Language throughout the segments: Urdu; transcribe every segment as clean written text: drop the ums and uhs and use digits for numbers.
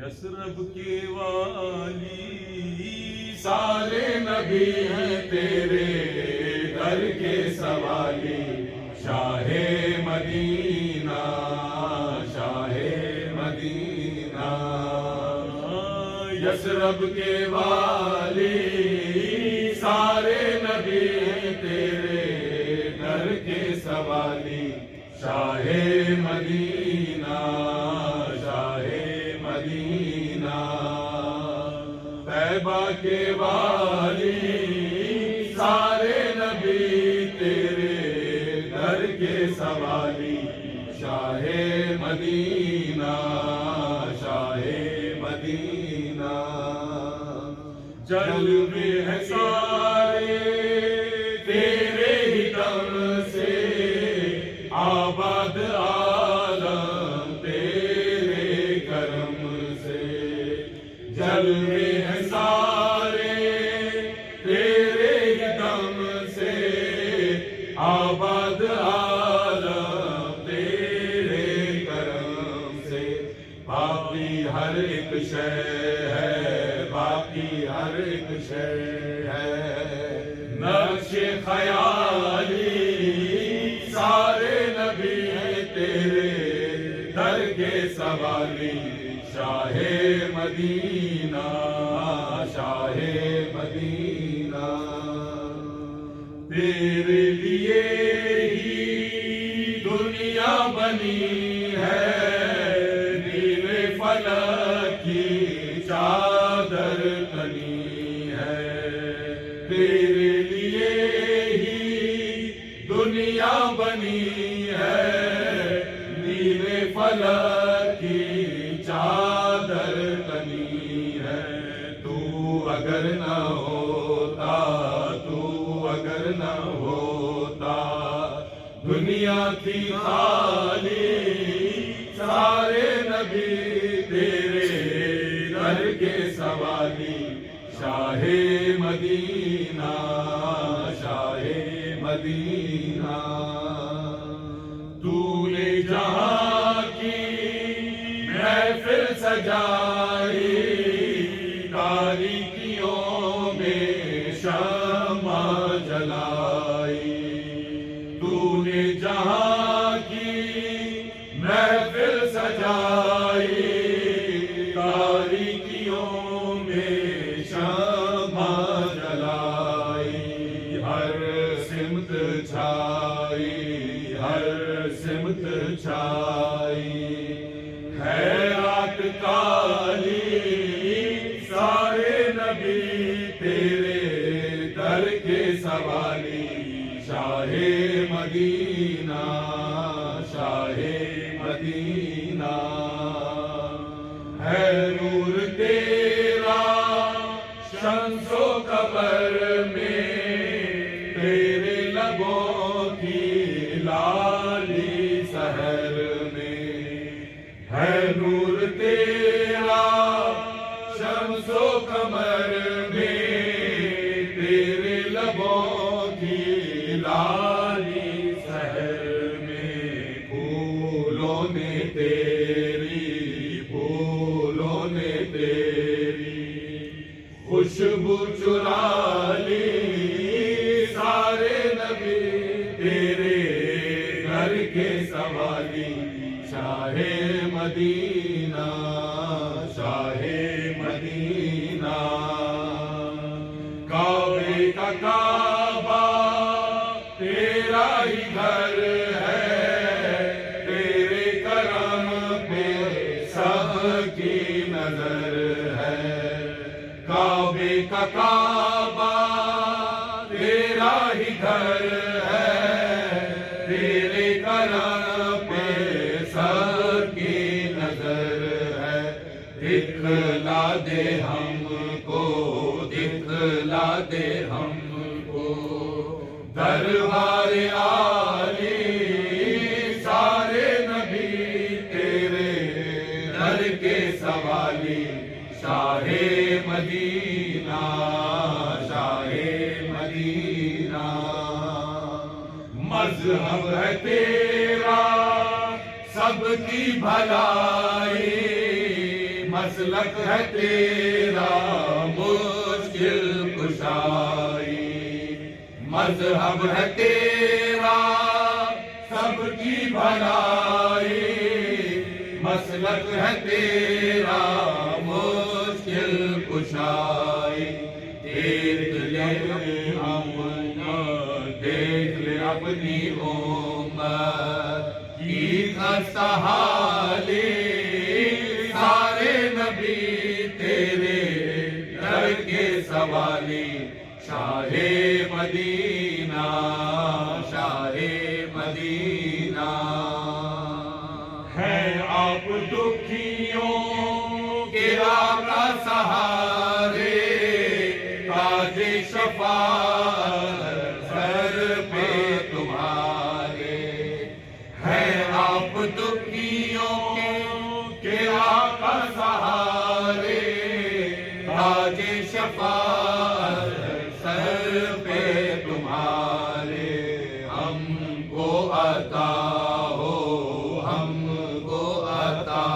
یثرب کے والی سارے نبی ہیں تیرے در کے سوالی، شاہ مدینہ شاہ مدینہ، یثرب کے والی سارے نبی ہیں تیرے در کے سوالی، شاہ مدینہ شاہ مدینہ، طیبہ کے والی سارے نبی تیرے در کے سوالی، شاہ مدینہ شاہ مدینہ، جلوے ہیں سارے تیرے ہی دم سے، آباد عالم تیرے کرم سے، جلوے ہیں سارے تیرے ہی دم سے، آباد عالم تیرے کرم سے، باقی ہر ایک شے ہے، باقی ہر ایک شے ہے، نقش خیالی سارے نبی ہیں تیرے در کے سوالی، شاہ مدینہ شاہ مدینہ، تیرے لیے ہی دنیا بنی ہے، نیل فلک کی چادر تنی ہے، تیرے لیے ہی دنیا بنی ہے، نیل فلک کی چادر تنی ہے، تو اگر نہ ہوتا، تو اگر نہ ہوتا، دنیا تھی خالی، سارے نبی تیرے در کے سوالی، شاہ مدینہ شاہ مدینہ، تو نے جہاں کی محفل سجائی، تاریکیوں میں شمع جلائی، تو نے جہاں کی محفل سجائی، تاریکیوں میں شمع جلائی، ہر سمت چھائی، ہر سمت چھائی، خیرات کالی سارے نبی تیرے در کے سوالی، شاہ مدینہ شاہ مدینہ، ہے نور تیرا شمس و قمر میں، تیرے لبوں کی لالی سحر میں، ہے نور تیرا شمس و قمر میں، تیرے لبوں کی لالی سحر میں، پھولوں نے تیری، پھولوں نے تیری خوشبو چرا لی، سارے نبی تیرے گھر کے سوالی، شاہ مدینہ شاہ مدینہ، کعبے کا کعبہ تیرا ہی گھر ہے، تیرے کرم پہ سب کی نظر ہے، کعبے کا کعبہ تیرا ہی گھر ہے، تیرے کرم پہ سب کی نظر ہے، دکھلا دے ہم کو، دکھلا دے ہم کو دربار عالی، سارے نبی تیرے در کے سوالی، شاہ مدینہ شاہ مدینہ، مذہب ہے تیرا سب کی بھلائی، مسلک ہے تیرا مشکل کشائی، مذہب ہے تیرا سب کی بھلائی، مسلک ہے تیرا مشکل کشائی، دیکھ لے اپنی امت کی خستہ حالی، سارے نبی تیرے در کے سوالی، شاہ مدینہ شاہ مدینہ، ہے آپ دکھیوں کے آقا سہارے، تاج شفاعت سر پہ تمہارے، ہے آپ دکھیوں کے آقا سہارے، تاج شفاعت سر پہ تمہارے، ہم کو عطا ہو، ہم کو عطا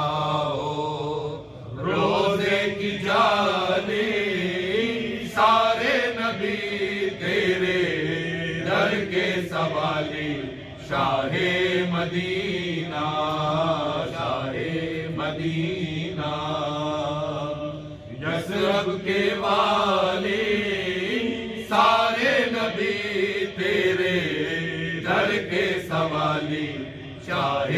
ہو، روزے کی جالی، سارے نبی تیرے در کے سوالی، شاہ مدینہ شاہ مدینہ، یثرب کے والی، سارے نبی تیرے در کے سوالی، شاہ